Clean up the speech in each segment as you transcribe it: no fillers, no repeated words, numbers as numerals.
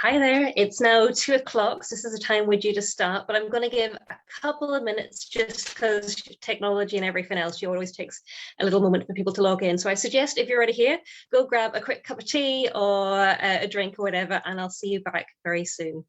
Hi there, it's now 2 o'clock, so this is the time we're due to start, but I'm going to give a couple of minutes just because technology and everything else, it always takes a little moment for people to log in. So I suggest if you're already here, go grab a quick cup of tea or a drink or whatever, and I'll see you back very soon.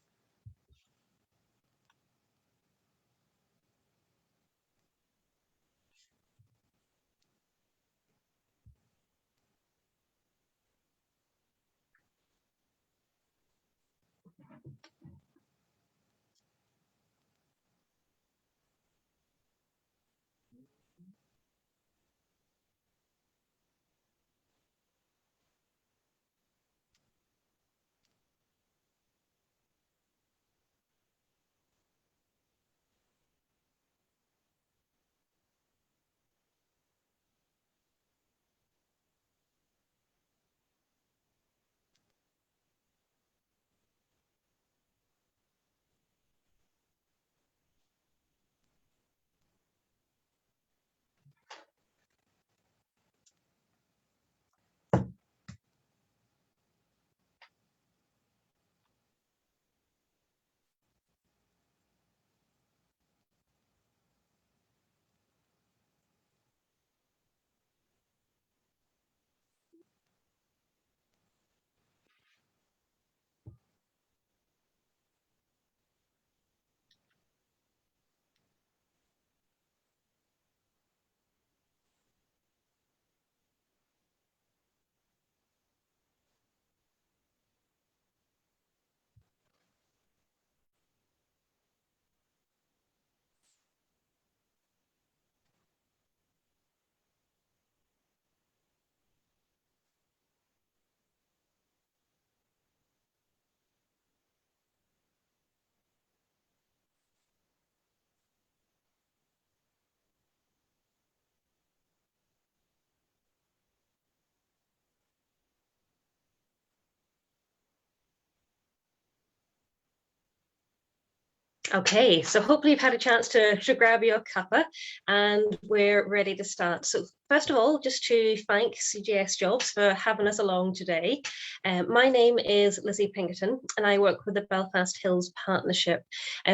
Okay, so hopefully you've had a chance to grab your cuppa and we're ready to start. So first of all, just to thank CGS Jobs for having us along today. My name is Lizzy Pinkerton and I work with the Belfast Hills Partnership.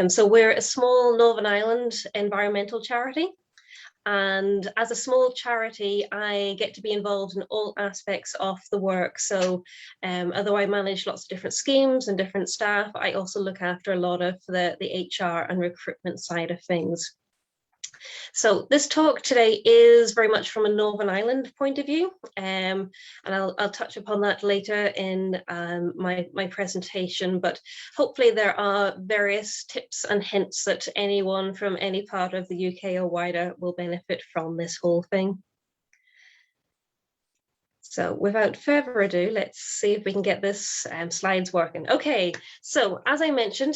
So we're a small Northern Ireland environmental charity. And as a small charity, I get to be involved in all aspects of the work. So although I manage lots of different schemes and different staff, I also look after a lot of the HR and recruitment side of things. So this talk today is very much from a Northern Ireland point of view, and I'll touch upon that later in my presentation, but hopefully there are various tips and hints that anyone from any part of the UK or wider will benefit from this whole thing. So without further ado, let's see if we can get this slides working. Okay, so as I mentioned,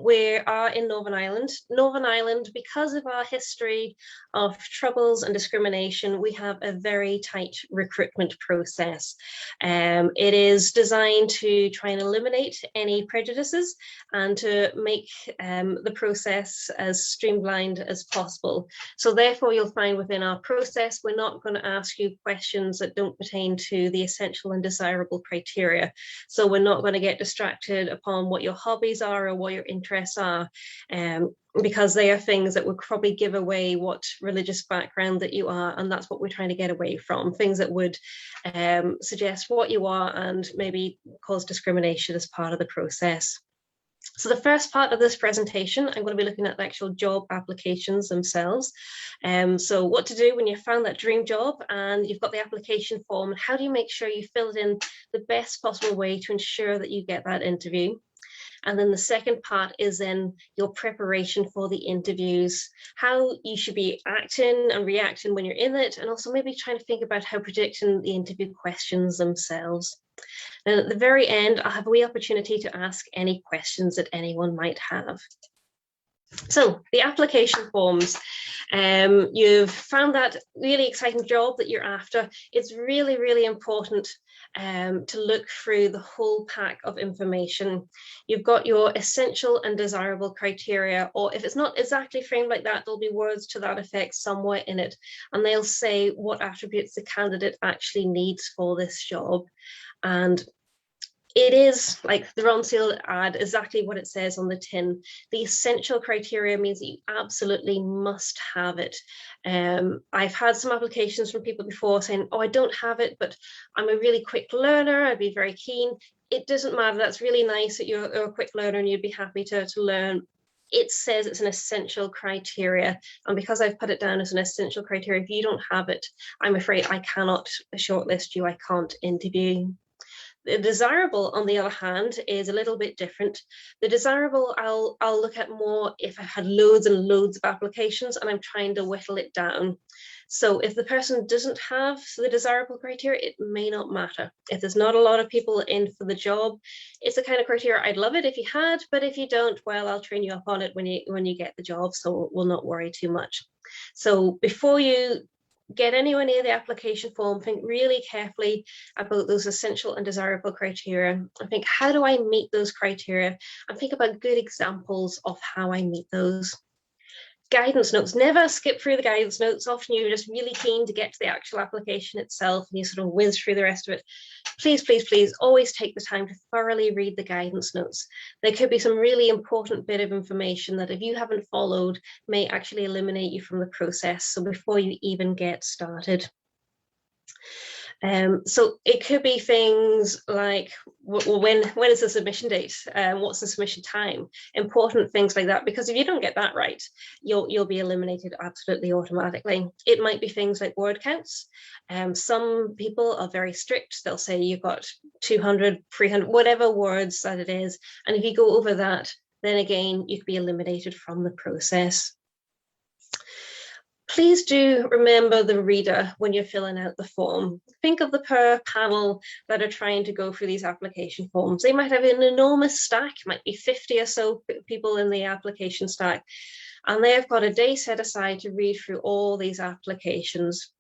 we are in Northern Ireland. Northern Ireland, because of our history of troubles and discrimination, we have a very tight recruitment process. It is designed to try and eliminate any prejudices and to make the process as streamlined as possible. So therefore, you'll find within our process, we're not going to ask you questions that don't pertain to the essential and desirable criteria. So we're not going to get distracted upon what your hobbies are or what your interests are, because they are things that would probably give away what religious background that you are, and that's what we're trying to get away from, things that would suggest what you are and maybe cause discrimination as part of the process. So the first part of this presentation, I'm going to be looking at the actual job applications themselves. So what to do when you've found that dream job and you've got the application form, how do you make sure you fill it in the best possible way to ensure that you get that interview? And then the second part is then your preparation for the interviews, how you should be acting and reacting when you're in it, and also maybe trying to think about how predicting the interview questions themselves. And at the very end, I'll have a wee opportunity to ask any questions that anyone might have. So the application forms, you've found that really exciting job that you're after. It's really, really important to look through the whole pack of information. You've got your essential and desirable criteria, or if it's not exactly framed like that, there'll be words to that effect somewhere in it, and they'll say what attributes the candidate actually needs for this job. And it is like the on sale ad, exactly what it says on the tin. The essential criteria means that you absolutely must have it. I've had some applications from people before saying, oh, I don't have it, but I'm a really quick learner, I'd be very keen. It doesn't matter. That's really nice that you're a quick learner and you'd be happy to learn. It says it's an essential criteria. And because I've put it down as an essential criteria, if you don't have it, I'm afraid I cannot shortlist you. I can't interview. The desirable, on the other hand, is a little bit different. The desirable, I'll look at more if I've had loads and loads of applications and I'm trying to whittle it down. So if the person doesn't have the desirable criteria, it may not matter. If there's not a lot of people in for the job, it's the kind of criteria I'd love it if you had, but if you don't, well, I'll train you up on it when you get the job, so we'll not worry too much. So before you get anywhere near the application form, think really carefully about those essential and desirable criteria and think, how do I meet those criteria? And think about good examples of how I meet those. Guidance notes, never skip through the guidance notes. Often you're just really keen to get to the actual application itself and you sort of whiz through the rest of it. Please, please, please always take the time to thoroughly read the guidance notes. There could be some really important bit of information that if you haven't followed may actually eliminate you from the process. So before you even get started. So it could be things like, well, when is the submission date? What's the submission time? Important things like that, because if you don't get that right, you'll be eliminated absolutely automatically. It might be things like word counts. Some people are very strict. They'll say you've got 200, 300, whatever words that it is. And if you go over that, then again, you could be eliminated from the process. Please do remember the reader when you're filling out the form. Think of the per panel that are trying to go through these application forms. They might have an enormous stack, might be 50 or so people in the application stack, and they've got a day set aside to read through all these applications.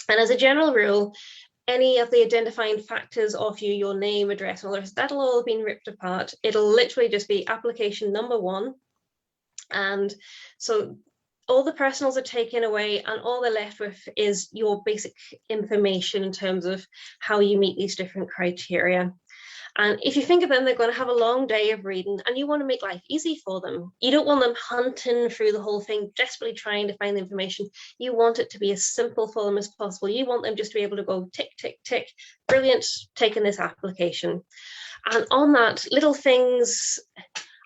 And as a general rule, any of the identifying factors of you, your name, address, and all the rest, that'll all have been ripped apart. It'll literally just be application number 1. And so all the personals are taken away and all they're left with is your basic information in terms of how you meet these different criteria. And if you think of them, they're going to have a long day of reading and you want to make life easy for them. You don't want them hunting through the whole thing, desperately trying to find the information. You want it to be as simple for them as possible. You want them just to be able to go tick, tick, tick, brilliant, taking this application. And on that, little things,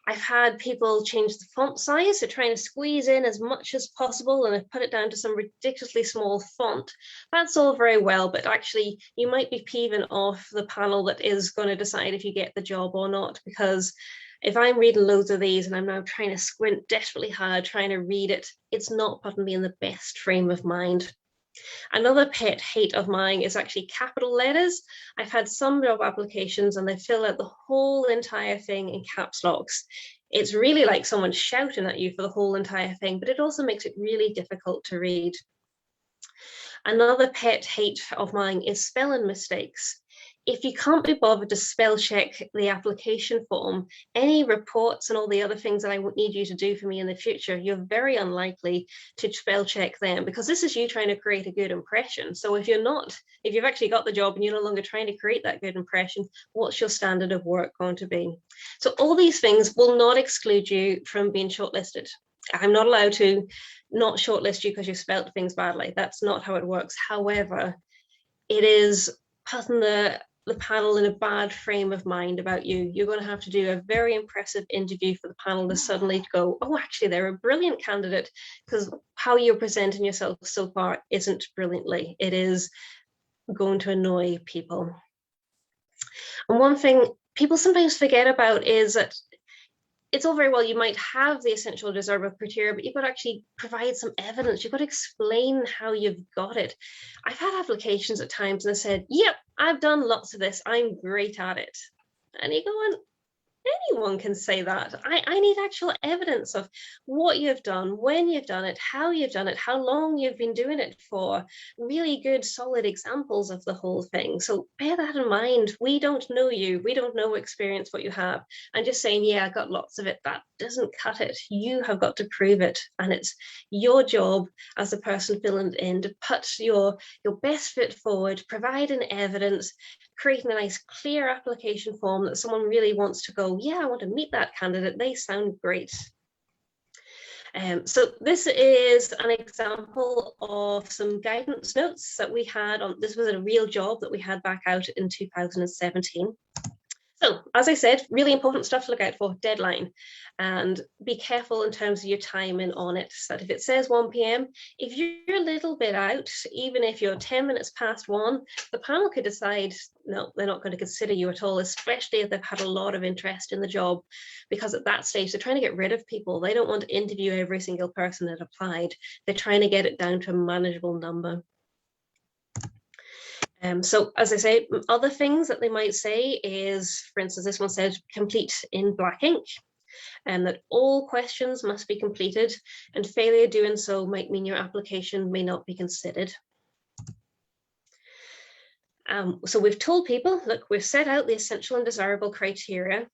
I've had people change the font size, so trying to squeeze in as much as possible, and I've put it down to some ridiculously small font. That's all very well, but actually you might be peeving off the panel that is going to decide if you get the job or not, because if I'm reading loads of these and I'm now trying to squint desperately hard, trying to read it, it's not putting me in the best frame of mind. Another pet hate of mine is actually capital letters. I've had some job applications and they fill out the whole entire thing in caps locks. It's really like someone shouting at you for the whole entire thing, but it also makes it really difficult to read. Another pet hate of mine is spelling mistakes. If you can't be bothered to spell check the application form, any reports and all the other things that I would need you to do for me in the future, you're very unlikely to spell check them, because this is you trying to create a good impression. So if you've actually got the job and you're no longer trying to create that good impression, what's your standard of work going to be? So all these things will not exclude you from being shortlisted. I'm not allowed to not shortlist you because you spelt things badly. That's not how it works. However, it is putting the panel in a bad frame of mind about you. You're going to have to do a very impressive interview for the panel to suddenly go, oh, actually, they're a brilliant candidate, because how you're presenting yourself so far isn't brilliantly. It is going to annoy people. And one thing people sometimes forget about is that it's all very well, you might have the essential desirable criteria, but you've got to actually provide some evidence. You've got to explain how you've got it. I've had applications at times and I said, yep, I've done lots of this. I'm great at it. And you're going, Anyone can say that. I need actual evidence of what you've done, when you've done it, how you've done it, how long you've been doing it for. Really good, solid examples of the whole thing. So bear that in mind. We don't know you. We don't know experience what you have. And just saying, yeah, I got lots of it, that doesn't cut it. You have got to prove it. And it's your job as the person filling it in to put your best foot forward, provide an evidence, creating a nice clear application form that someone really wants to go, yeah, I want to meet that candidate, they sound great. So this is an example of some guidance notes that we had on, this was a real job that we had back out in 2017. So, as I said, really important stuff to look out for, deadline, and be careful in terms of your timing on it. So that if it says 1 p.m, if you're a little bit out, even if you're 10 minutes past 1, the panel could decide, no, they're not going to consider you at all, especially if they've had a lot of interest in the job, because at that stage, they're trying to get rid of people. They don't want to interview every single person that applied. They're trying to get it down to a manageable number. So as I say, other things that they might say is, for instance, this one said complete in black ink, and that all questions must be completed, and failure doing so might mean your application may not be considered. So we've told people, look, we've set out the essential and desirable criteria,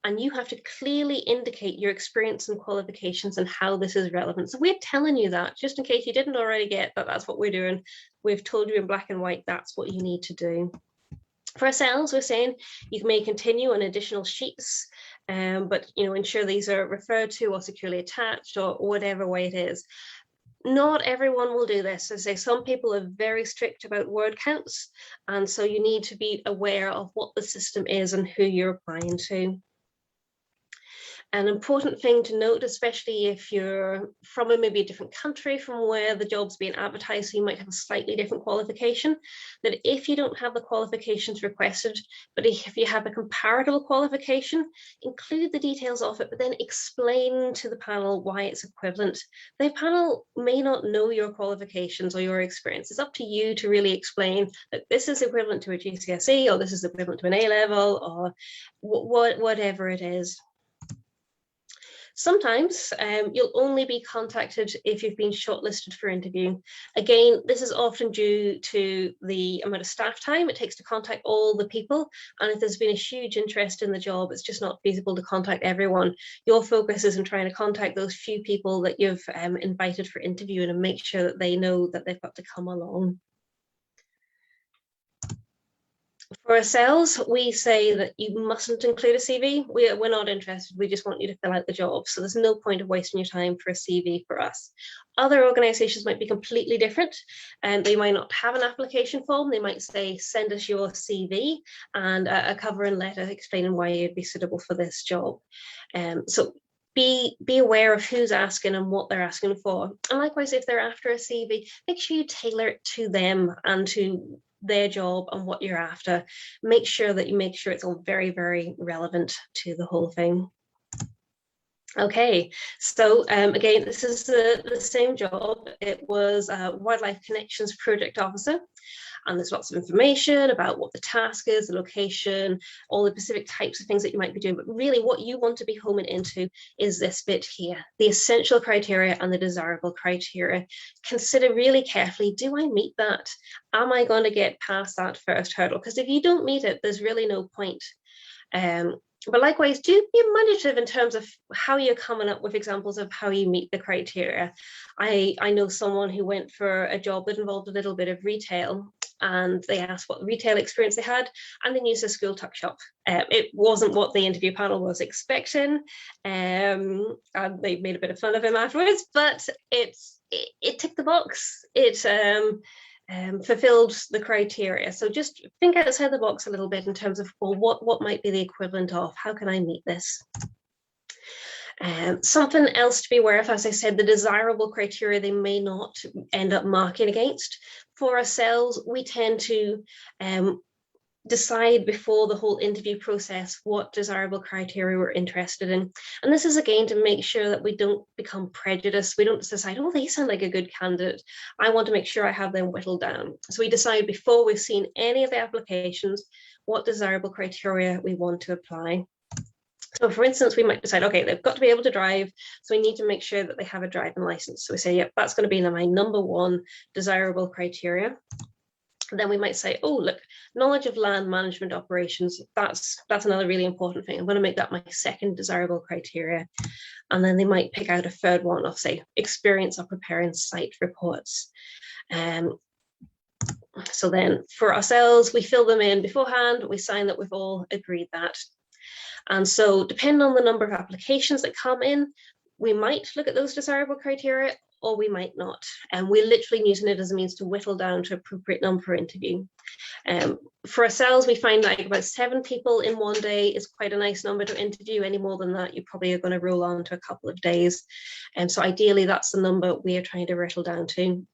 and you have to clearly indicate your experience and qualifications and how this is relevant. So we're telling you that, just in case you didn't already get that, that's what we're doing. We've told you in black and white, that's what you need to do. For ourselves, we're saying you may continue on additional sheets, but ensure these are referred to or securely attached or whatever way it is. Not everyone will do this. As I say, some people are very strict about word counts, and so you need to be aware of what the system is and who you're applying to. An important thing to note, especially if you're from maybe a different country from where the job's being advertised, so you might have a slightly different qualification, that if you don't have the qualifications requested, but if you have a comparable qualification, include the details of it, but then explain to the panel why it's equivalent. The panel may not know your qualifications or your experience. It's up to you to really explain that this is equivalent to a GCSE, or this is equivalent to an A-level, or whatever it is. Sometimes you'll only be contacted if you've been shortlisted for interview. Again, this is often due to the amount of staff time it takes to contact all the people. And if there's been a huge interest in the job, it's just not feasible to contact everyone. Your focus is in trying to contact those few people that you've invited for interview and make sure that they know that they've got to come along. For ourselves, we say that you mustn't include a CV. We're not interested. We just want you to fill out the job. So there's no point of wasting your time for a CV for us. Other organisations might be completely different, and they might not have an application form. They might say, send us your CV and a covering letter explaining why you'd be suitable for this job. So be aware of who's asking and what they're asking for. And likewise, if they're after a CV, make sure you tailor it to them and to their job and what you're after. Make sure it's all very, very relevant to the whole thing. Okay, so again, this is the same job. It was a Wildlife Connections Project Officer, and there's lots of information about what the task is, the location, all the specific types of things that you might be doing. But really what you want to be homing into is this bit here, the essential criteria and the desirable criteria. Consider really carefully, do I meet that? Am I going to get past that first hurdle? Because if you don't meet it, there's really no point. But likewise, do be imaginative in terms of how you're coming up with examples of how you meet the criteria. I know someone who went for a job that involved a little bit of retail, and they asked what retail experience they had, and they used a school tuck shop. It wasn't what the interview panel was expecting, and they made a bit of fun of him afterwards, but it ticked the box. It fulfilled the criteria. So just think outside the box a little bit in terms of, well, what might be the equivalent of, how can I meet this? Something else to be aware of, as I said, the desirable criteria they may not end up marking against. For ourselves, we tend to decide before the whole interview process what desirable criteria we're interested in. And this is again to make sure that we don't become prejudiced. We don't decide, oh, they sound like a good candidate, I want to make sure I have them whittled down. So we decide before we've seen any of the applications what desirable criteria we want to apply. So for instance, we might decide, okay, they've got to be able to drive, so we need to make sure that they have a driving license. So we say, yep, that's going to be my number one desirable criteria. And then we might say, oh, look, knowledge of land management operations, that's another really important thing. I'm going to make that my second desirable criteria. And then they might pick out a third one of, say, experience of preparing site reports. So then for ourselves, we fill them in beforehand, we sign that we've all agreed that. And so depending on the number of applications that come in, we might look at those desirable criteria or we might not. And we're literally using it as a means to whittle down to appropriate number for interview. For ourselves, we find like about 7 people in one day is quite a nice number to interview. Any more than that, you probably are going to roll on to a couple of days. And so ideally, that's the number we are trying to whittle down to.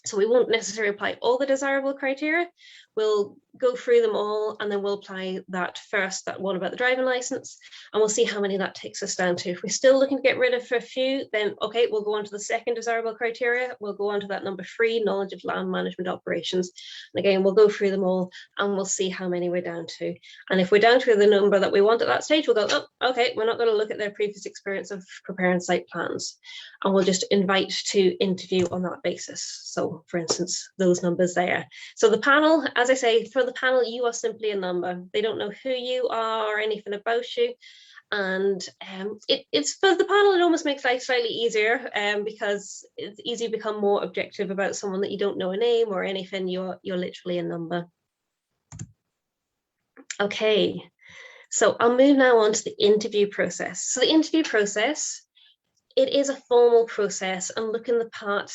So we won't necessarily apply all the desirable criteria. We'll go through them all and then we'll apply that first, that one about the driving license, and we'll see how many that takes us down to. If we're still looking to get rid of a few, then okay, we'll go on to the second desirable criteria. We'll go on to that number 3, knowledge of land management operations. And again, we'll go through them all and we'll see how many we're down to. And if we're down to the number that we want at that stage, we'll go, oh, okay, we're not going to look at their previous experience of preparing site plans. And we'll just invite to interview on that basis. So for instance, those numbers there. So the panel, as I say, for the panel, you are simply a number. They don't know who you are or anything about you. And it's for the panel, it almost makes life slightly easier because it's easy to become more objective about someone that you don't know a name or anything. You're literally a number. Okay, so I'll move now on to the interview process. So the interview process, it is a formal process, and looking the part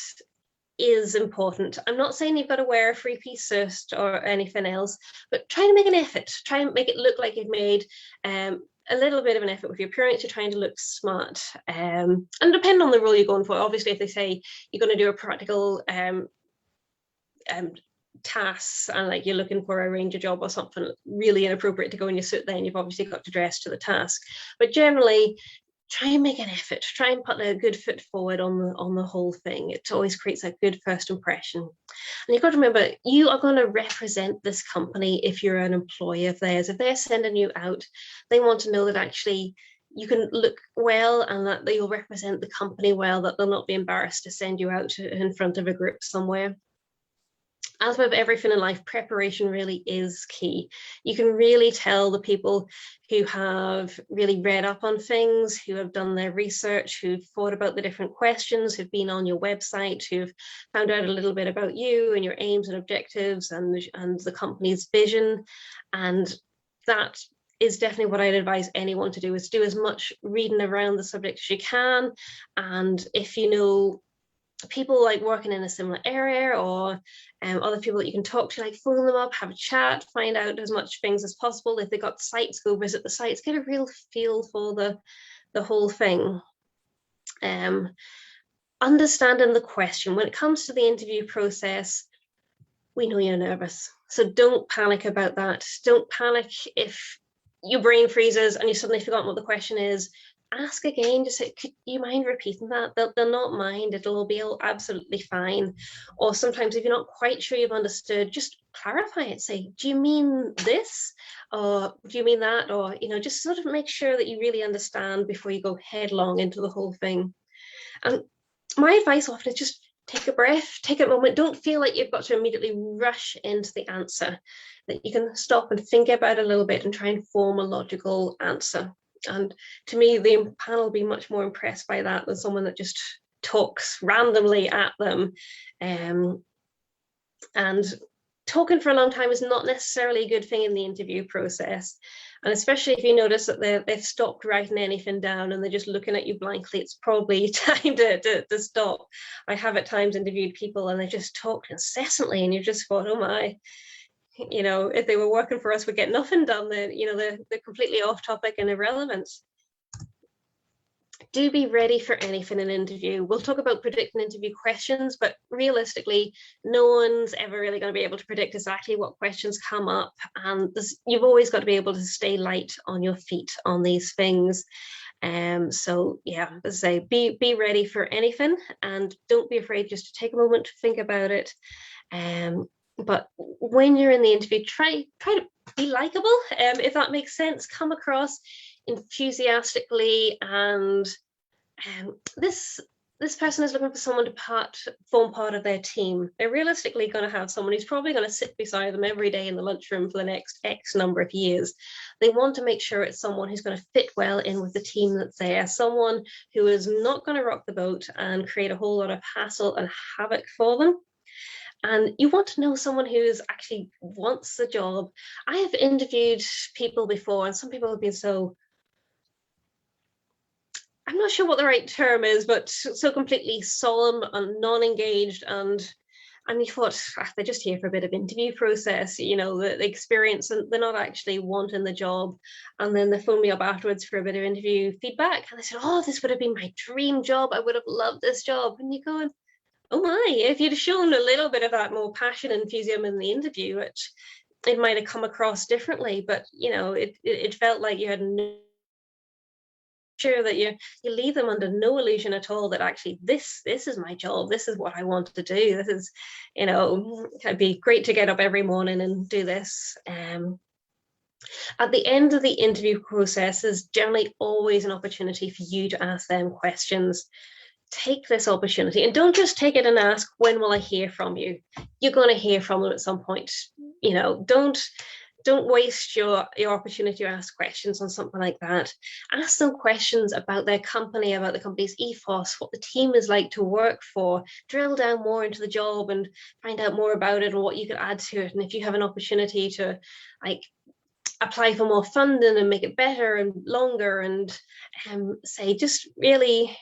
is important. I'm not saying you've got to wear a 3-piece suit or anything else, but try to make an effort. Try and make it look like you've made a little bit of an effort with your appearance. You're trying to look smart. And depending on the role you're going for, obviously, if they say you're going to do a practical tasks and like you're looking for a ranger job or something really inappropriate to go in your suit, then you've obviously got to dress to the task. But generally, try and make an effort, try and put a good foot forward on the whole thing. It always creates a good first impression. And you've got to remember, you are going to represent this company if you're an employee of theirs. If they're sending you out, they want to know that actually you can look well and that you'll represent the company well, that they'll not be embarrassed to send you out in front of a group somewhere. As with everything in life, preparation really is key. You can really tell the people who have really read up on things, who have done their research, who've thought about the different questions, who've been on your website, who've found out a little bit about you and your aims and objectives and the company's vision. And that is definitely what I'd advise anyone to do, is do as much reading around the subject as you can. And if you know people like working in a similar area or other people that you can talk to, like phone them up, have a chat, find out as much things as possible. If they've got sites, go visit the sites, get a real feel for the whole thing. Understanding the question. When it comes to the interview process, we know you're nervous, so don't panic about that. Don't panic if your brain freezes and you suddenly forgot what the question is. Ask again, just say, could you mind repeating that? They'll not mind, it'll be absolutely fine. Or sometimes if you're not quite sure you've understood, just clarify it. Say, do you mean this? Or do you mean that? Or, just sort of make sure that you really understand before you go headlong into the whole thing. And my advice often is just take a breath, take a moment. Don't feel like you've got to immediately rush into the answer, that you can stop and think about it a little bit and try and form a logical answer. And to me, the panel will be much more impressed by that than someone that just talks randomly at them. And talking for a long time is not necessarily a good thing in the interview process. And especially if you notice that they've stopped writing anything down and they're just looking at you blankly, it's probably time to stop. I have at times interviewed people and they just talk incessantly and you just thought, oh my, if they were working for us, we'd get nothing done. They're completely off topic and irrelevant. Do be ready for anything in an interview. We'll talk about predicting interview questions, but realistically, no one's ever really going to be able to predict exactly what questions come up. And you've always got to be able to stay light on your feet on these things. So yeah, as I say, be ready for anything and don't be afraid just to take a moment to think about it. But when you're in the interview, try to be likable, if that makes sense. Come across, enthusiastically, and this person is looking for someone to form part of their team. They're realistically going to have someone who's probably going to sit beside them every day in the lunchroom for the next X number of years. They want to make sure it's someone who's going to fit well in with the team that's there, someone who is not going to rock the boat and create a whole lot of hassle and havoc for them. And you want to know someone who actually wants the job. I have interviewed people before, and some people have been so, I'm not sure what the right term is, but so completely solemn and non-engaged, and you thought, they're just here for a bit of interview process, the experience, and they're not actually wanting the job. And then they phoned me up afterwards for a bit of interview feedback, and they said, oh, this would have been my dream job. I would have loved this job. And you're going, oh my, if you'd have shown a little bit of that more passion and enthusiasm in the interview, it might have come across differently. But, it felt like you had sure that you leave them under no illusion at all that actually this is my job, this is what I want to do, this is, it'd be great to get up every morning and do this. At the end of the interview process, there's generally always an opportunity for you to ask them questions. Take this opportunity and don't just take it and ask, when will I hear from you? You're going to hear from them at some point. Don't waste your opportunity to ask questions on something like that. Ask them questions about their company, about the company's ethos, what the team is like to work for. Drill down more into the job and find out more about it and what you could add to it. And if you have an opportunity to apply for more funding and make it better and longer, and say, just really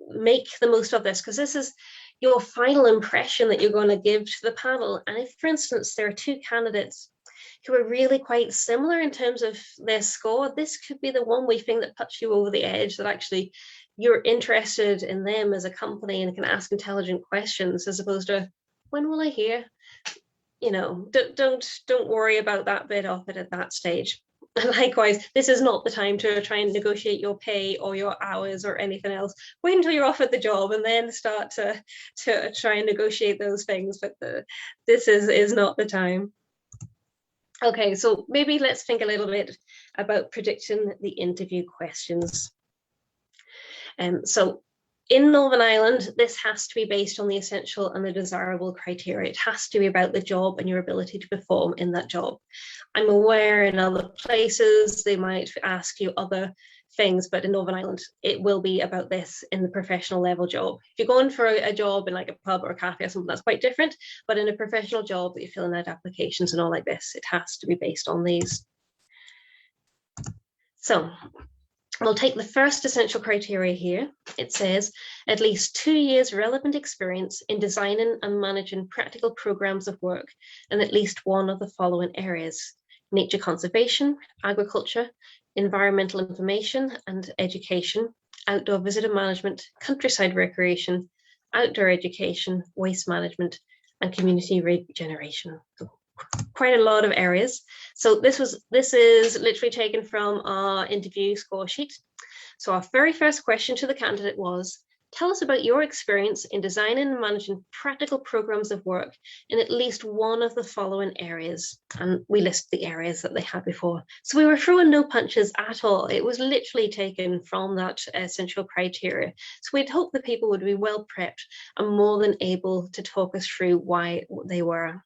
make the most of this, because this is your final impression that you're going to give to the panel. And if, for instance, there are two candidates who are really quite similar in terms of their score, this could be the one wee thing that puts you over the edge, that actually you're interested in them as a company and can ask intelligent questions, as opposed to, when will I hear? Don't worry about that bit of it at that stage. And likewise, this is not the time to try and negotiate your pay or your hours or anything else. Wait until you're offered the job and then start to try and negotiate those things. But this is not the time. Okay, so maybe let's think a little bit about predicting the interview questions. So in Northern Ireland, this has to be based on the essential and the desirable criteria. It has to be about the job and your ability to perform in that job. I'm aware in other places they might ask you other things, but in Northern Ireland, it will be about this in the professional level job. If you're going for a job in like a pub or a cafe or something, that's quite different. But in a professional job that you're filling out applications and all like this, it has to be based on these. So we'll take the first essential criteria here. It says at least 2 years relevant experience in designing and managing practical programs of work in at least one of the following areas: nature conservation, agriculture, environmental information and education, outdoor visitor management, countryside recreation, outdoor education, waste management, and community regeneration. So quite a lot of areas. So this is literally taken from our interview score sheet. So our very first question to the candidate was, tell us about your experience in designing and managing practical programs of work in at least one of the following areas. And we list the areas that they had before. So we were throwing no punches at all. It was literally taken from that essential criteria. So we'd hope that people would be well prepped and more than able to talk us through why they were.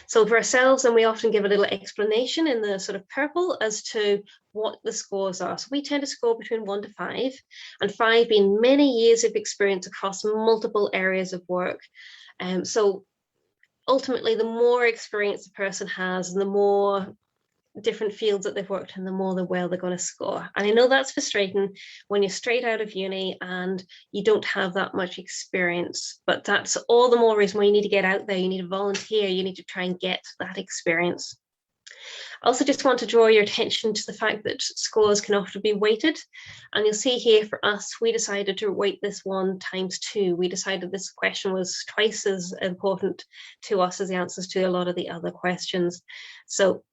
So for ourselves, and we often give a little explanation in the sort of purple as to what the scores are. So we tend to score between 1 to 5, and 5 being many years of experience across multiple areas of work. So ultimately, the more experience the person has and the more different fields that they've worked in, the more well they're going to score. And I know that's frustrating when you're straight out of uni and you don't have that much experience, but that's all the more reason why you need to get out there. You need to volunteer, you need to try and get that experience. I also just want to draw your attention to the fact that scores can often be weighted, and you'll see here for us, we decided to weight this one times 2. We decided this question was twice as important to us as the answers to a lot of the other questions. So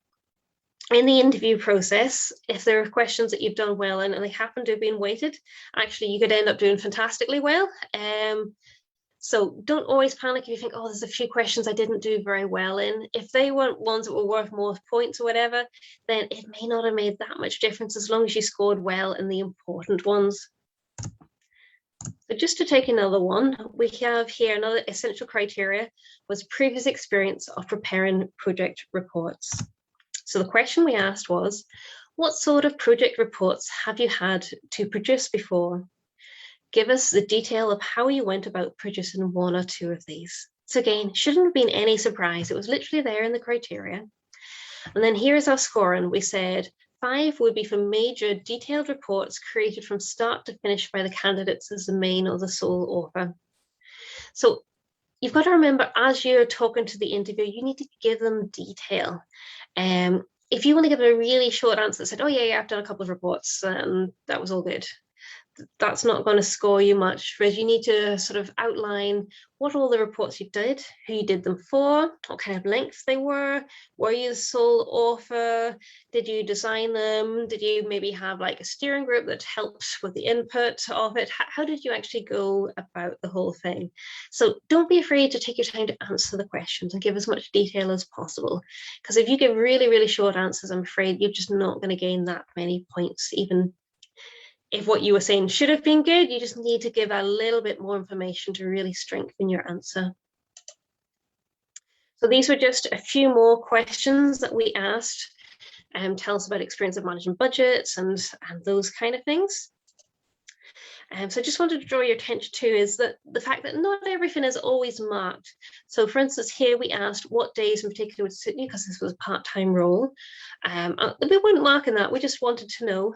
in the interview process, if there are questions that you've done well in and they happen to have been weighted, actually you could end up doing fantastically well. So don't always panic if you think, oh, there's a few questions I didn't do very well in. If they weren't ones that were worth more points or whatever, then it may not have made that much difference as long as you scored well in the important ones. So just to take another one, we have here another essential criteria was previous experience of preparing project reports. So the question we asked was, what sort of project reports have you had to produce before? Give us the detail of how you went about producing one or two of these. So again, shouldn't have been any surprise. It was literally there in the criteria. And then here's our scoring. We said 5 would be for major detailed reports created from start to finish by the candidates as the main or the sole author. So you've got to remember, as you're talking to the interviewer, you need to give them detail. If you want to give a really short answer that said, oh yeah, I've done a couple of reports, that was all good, that's not going to score you much. Whereas you need to sort of outline what all the reports you did, who you did them for, what kind of length they were you the sole author, did you design them, did you maybe have like a steering group that helped with the input of it, how did you actually go about the whole thing? So don't be afraid to take your time to answer the questions and give as much detail as possible, because if you give really, really short answers, I'm afraid you're just not going to gain that many points. Even if what you were saying should have been good, you just need to give a little bit more information to really strengthen your answer. So these were just a few more questions that we asked. Tell us about experience of managing budgets and those kind of things. So I just wanted to draw your attention to is that the fact that not everything is always marked. So for instance, here we asked what days in particular would suit you, because this was a part-time role. We weren't marking that, we just wanted to know,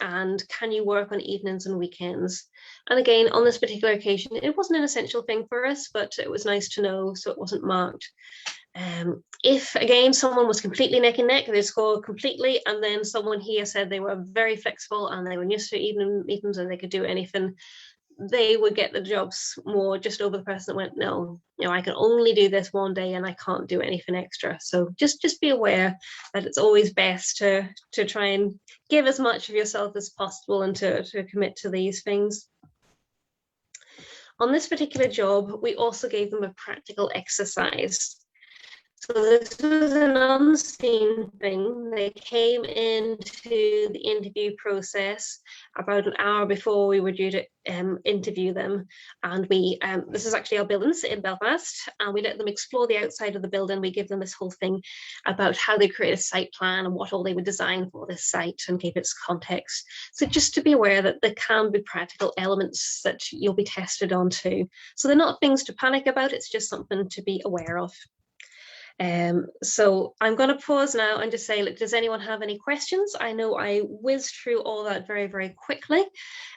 and can you work on evenings and weekends? And again, on this particular occasion, it wasn't an essential thing for us, but it was nice to know, so it wasn't marked. If again someone was completely neck and neck, they scored completely, and then someone here said they were very flexible and they were used to evening meetings and they could do anything, they would get the jobs more just over the person that went, no, I can only do this one day and I can't do anything extra. So just be aware that it's always best to try and give as much of yourself as possible and to commit to these things. On this particular job, we also gave them a practical exercise. So this was an unseen thing. They came into the interview process about an hour before we were due to interview them. And we, this is actually our buildings in Belfast, and we let them explore the outside of the building. We give them this whole thing about how they create a site plan and what all they would design for this site and give its context. So just to be aware that there can be practical elements that you'll be tested on too. So they're not things to panic about, it's just something to be aware of. So I'm going to pause now and just say, look, does anyone have any questions? I know I whizzed through all that very, very quickly,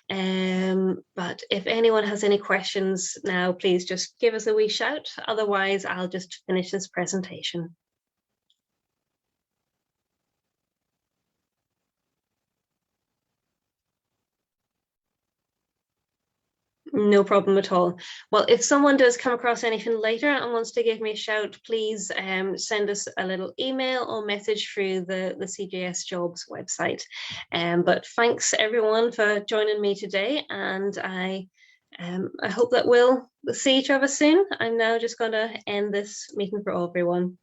but if anyone has any questions now, please just give us a wee shout. Otherwise, I'll just finish this presentation. No problem at all. Well, if someone does come across anything later and wants to give me a shout, please send us a little email or message through the CJS Jobs website. But thanks everyone for joining me today, and I hope that we'll see each other soon. I'm now just going to end this meeting for everyone.